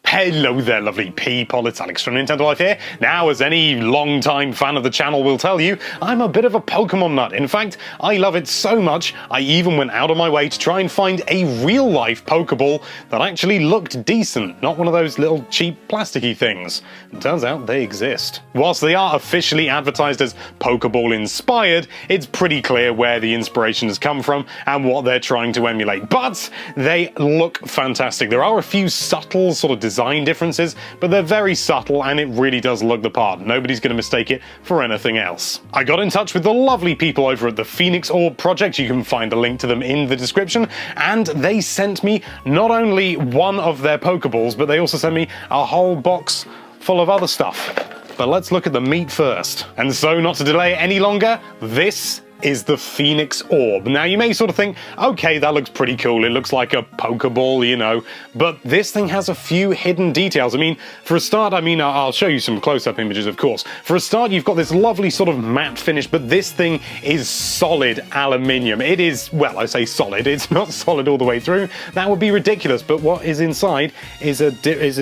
Hello there, lovely people, it's Alex from Nintendo Life here. Now, as any long-time fan of the channel will tell you, I'm a bit of a Pokemon nut. In fact, I love it so much, I even went out of my way to try and find a real-life Pokeball that actually looked decent, not one of those little cheap plasticky things. It turns out they exist. Whilst they are officially advertised as Pokeball-inspired, it's pretty clear where the inspiration has come from and what they're trying to emulate. But they look fantastic. There are a few subtle sort of design differences, but they're very subtle and it really does look the part. Nobody's going to mistake it for anything else. I got in touch with the lovely people over at the Phoenix Orb project. You can find a link to them in the description, and they sent me not only one of their Pokeballs, but they also sent me a whole box full of other stuff. But let's look at the meat first. And so, not to delay it any longer, this is the Phoenix Orb. Now, you may sort of think, okay, that looks pretty cool, it looks like a Pokeball, you know, but this thing has a few hidden details. I mean, for a start, I'll show you some close-up images, of course. For a start, you've got this lovely sort of matte finish, but this thing is solid aluminium. It is, well, I say solid, it's not solid all the way through. That would be ridiculous, but what is inside is a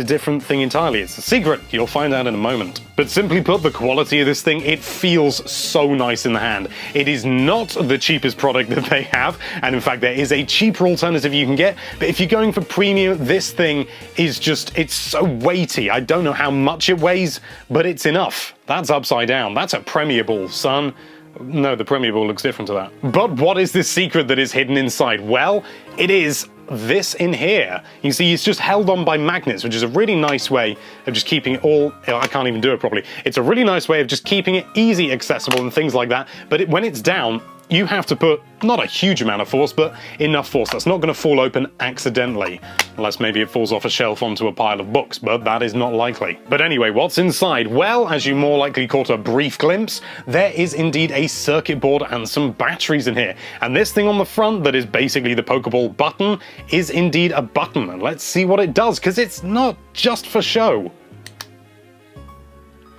different thing entirely. It's a secret. You'll find out in a moment. But simply put, the quality of this thing, it feels so nice in the hand. It is not the cheapest product that they have, and in fact there is a cheaper alternative you can get, but if you're going for premium, this thing is just, it's so weighty. I don't know how much it weighs, but it's enough. That's upside down. That's a Premier Ball, son. No, the Premier Ball looks different to that. But what is this secret that is hidden inside? Well, it is this in here. You see, it's just held on by magnets, which is a really nice way of just keeping it all, I can't even do it properly. It's a really nice way of just keeping it easy accessible and things like that, but when it's down, you have to put not a huge amount of force, but enough force that's not going to fall open accidentally. Unless maybe it falls off a shelf onto a pile of books, but that is not likely. But anyway, what's inside? Well, as you more likely caught a brief glimpse, there is indeed a circuit board and some batteries in here. And this thing on the front that is basically the Pokeball button is indeed a button. And let's see what it does, because it's not just for show.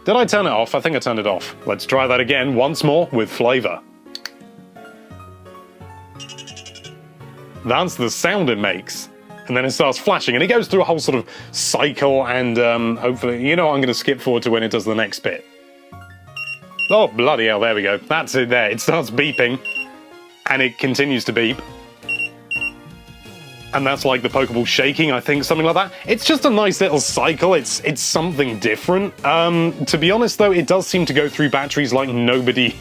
Did I turn it off? I think I turned it off. Let's try that again once more with flavor. That's the sound it makes. And then it starts flashing, and it goes through a whole sort of cycle, and hopefully, you know, I'm going to skip forward to when it does the next bit. Oh, bloody hell, there we go. That's it there. It starts beeping, and it continues to beep. And that's like the Pokeball shaking, I think, something like that. It's just a nice little cycle. It's something different. To be honest, though, it does seem to go through batteries like nobody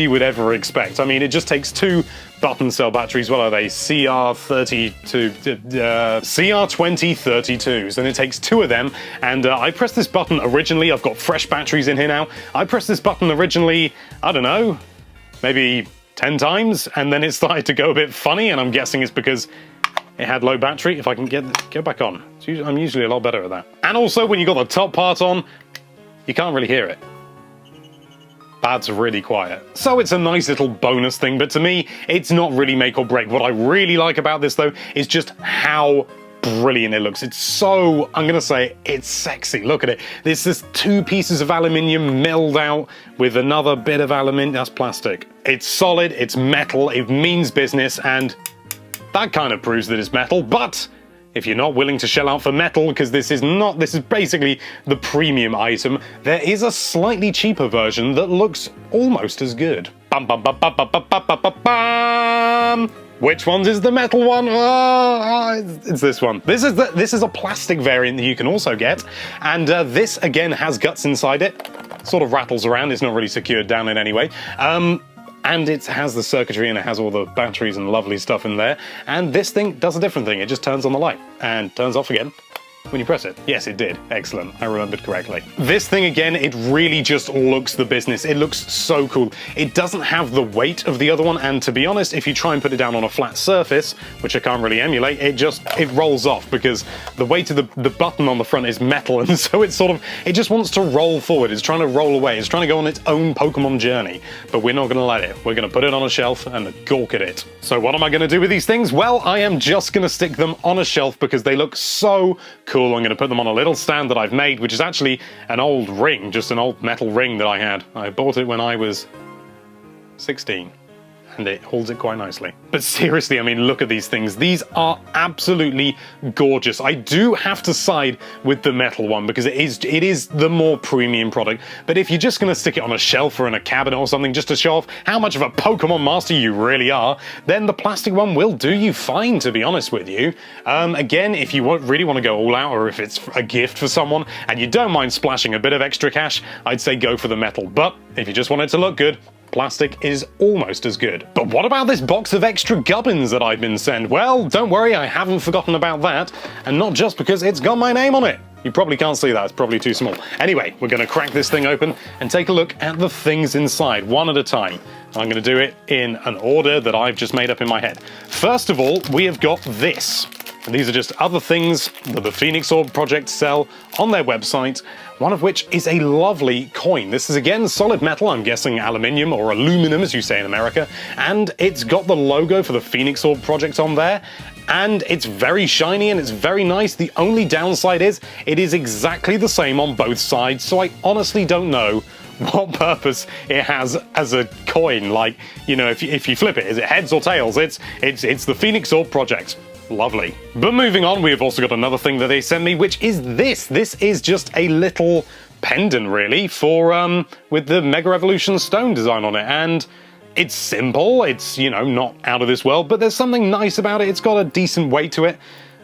would ever expect. I mean, it just takes two button cell batteries. What are they? CR2032s, and it takes two of them. And I pressed this button originally. I've got fresh batteries in here now. I pressed this button originally, I don't know, maybe 10 times, and then it started to go a bit funny, and I'm guessing it's because it had low battery. If I can get back on. I'm usually a lot better at that. And also, when you got the top part on, you can't really hear it. That's really quiet. So it's a nice little bonus thing, but to me, it's not really make or break. What I really like about this, though, is just how brilliant it looks. It's so, I'm gonna say, it's sexy. Look at it. There's this two pieces of aluminium milled out with another bit of aluminium. That's plastic. It's solid, it's metal, it means business, and that kind of proves that it's metal. But if you're not willing to shell out for metal, because this is basically the premium item, there is a slightly cheaper version that looks almost as good. Bum, bum, bum, bum, bum, bum, bum, bum, bum. Which one's is the metal one? It's this one. This is a plastic variant that you can also get, and this again has guts inside it. Sort of rattles around. It's not really secured down in any way. And it has the circuitry, and it has all the batteries and lovely stuff in there. And this thing does a different thing. It just turns on the light and turns off again when you press it. Yes, it did. Excellent. I remembered correctly. This thing, again, it really just looks the business. It looks so cool. It doesn't have the weight of the other one, and to be honest, if you try and put it down on a flat surface, which I can't really emulate, it rolls off, because the weight of the button on the front is metal, and so it just wants to roll forward. It's trying to roll away. It's trying to go on its own Pokemon journey, but we're not going to let it. We're going to put it on a shelf and gawk at it. So what am I going to do with these things? Well, I am just going to stick them on a shelf because they look so cool. I'm going to put them on a little stand that I've made, which is actually an old ring, just an old metal ring that I had. I bought it when I was 16. and it holds it quite nicely. But seriously, I mean, look at these things. These are absolutely gorgeous. I do have to side with the metal one because it is the more premium product. But if you're just going to stick it on a shelf or in a cabinet or something just to show off how much of a Pokemon master you really are, then the plastic one will do you fine, to be honest with you. Again, if you really want to go all out, or if it's a gift for someone and you don't mind splashing a bit of extra cash, I'd say go for the metal. But if you just want it to look good, plastic is almost as good. But what about this box of extra gubbins that I've been sent? Well, don't worry, I haven't forgotten about that, and not just because it's got my name on it. You probably can't see that, it's probably too small. Anyway, we're going to crack this thing open and take a look at the things inside, one at a time. I'm going to do it in an order that I've just made up in my head. First of all, we have got this. And these are just other things that the Phoenix Orb Project sell on their website, one of which is a lovely coin. This is again solid metal, I'm guessing aluminium or aluminum as you say in America, and it's got the logo for the Phoenix Orb Project on there, and it's very shiny and it's very nice. The only downside is it is exactly the same on both sides, so I honestly don't know what purpose it has as a coin. Like, you know, if you flip it, is it heads or tails? It's the Phoenix Orb Project. Lovely. But moving on, we have also got another thing that they sent me, which is this. This is just a little pendant, really, for with the Mega Evolution stone design on it. And it's simple, it's, you know, not out of this world, but there's something nice about it. It's got a decent weight to it.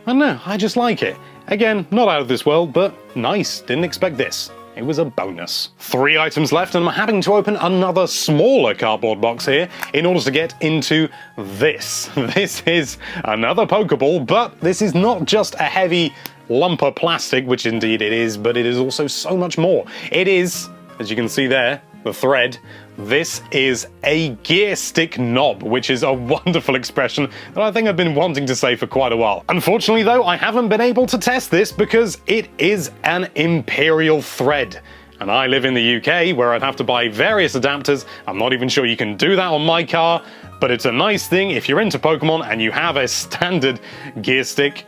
I don't know, I just like it. Again, not out of this world, but nice. Didn't expect this. It was a bonus. 3 items left, and I'm having to open another smaller cardboard box here in order to get into this. This is another Pokeball, but this is not just a heavy lump of plastic, which indeed it is, but it is also so much more. It is, as you can see there, the thread. This is a gear stick knob, which is a wonderful expression that I think I've been wanting to say for quite a while. Unfortunately though, I haven't been able to test this because it is an Imperial thread. And I live in the UK where I'd have to buy various adapters. I'm not even sure you can do that on my car, but it's a nice thing if you're into Pokemon and you have a standard gear stick.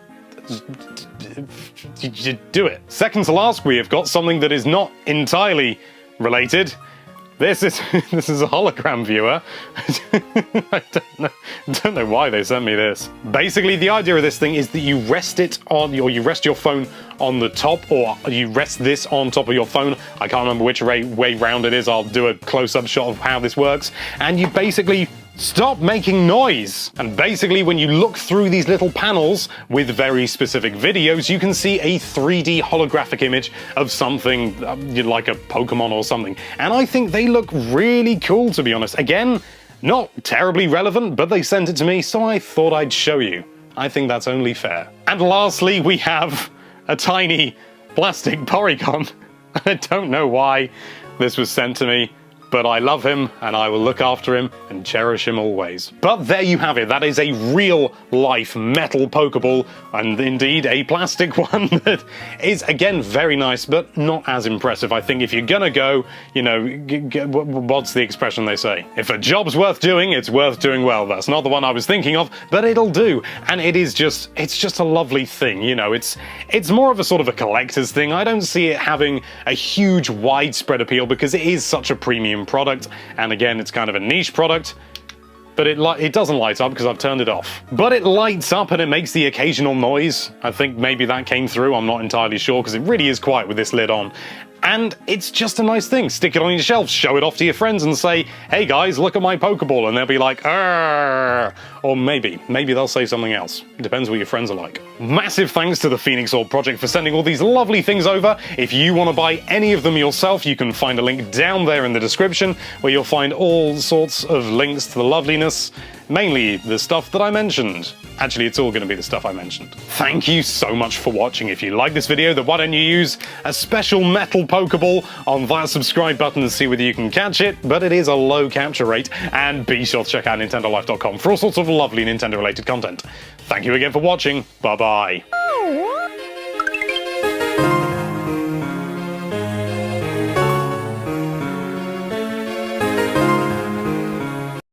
You do it. Second to last, we have got something that is not entirely related. This is a hologram viewer. I don't know why they sent me this. Basically, the idea of this thing is that you rest it on, or you rest your phone on the top, or you rest this on top of your phone. I can't remember which way round it is. I'll do a close-up shot of how this works. And you basically stop making noise. And basically, when you look through these little panels with very specific videos, you can see a 3D holographic image of something like a Pokemon or something. And I think they look really cool, to be honest. Again, not terribly relevant, but they sent it to me, so I thought I'd show you. I think that's only fair. And lastly, we have a tiny plastic Porygon. I don't know why this was sent to me, but I love him and I will look after him and cherish him always. But there you have it. That is a real-life metal Pokeball, and indeed a plastic one that is, again, very nice, but not as impressive. I think if you're gonna go, you know, what's the expression they say? If a job's worth doing, it's worth doing well. That's not the one I was thinking of, but it'll do. And it's just a lovely thing, you know. It's more of a sort of a collector's thing. I don't see it having a huge widespread appeal because it is such a premium product, and again, it's kind of a niche product, but it doesn't light up because I've turned it off. But it lights up and it makes the occasional noise. I think maybe that came through, I'm not entirely sure, because it really is quiet with this lid on. And it's just a nice thing. Stick it on your shelf, show it off to your friends and say, hey guys, look at my Pokeball, and they'll be like, arr! Or maybe they'll say something else. Depends what your friends are like. Massive thanks to the Phoenix Orb Project for sending all these lovely things over. If you want to buy any of them yourself, you can find a link down there in the description where you'll find all sorts of links to the loveliness, mainly the stuff that I mentioned. Actually, it's all going to be the stuff I mentioned. Thank you so much for watching. If you like this video, then why don't you use a special metal Pokeball on that subscribe button and see whether you can catch it, but it is a low capture rate, and be sure to check out NintendoLife.com for all sorts of lovely Nintendo-related content. Thank you again for watching. Bye-bye.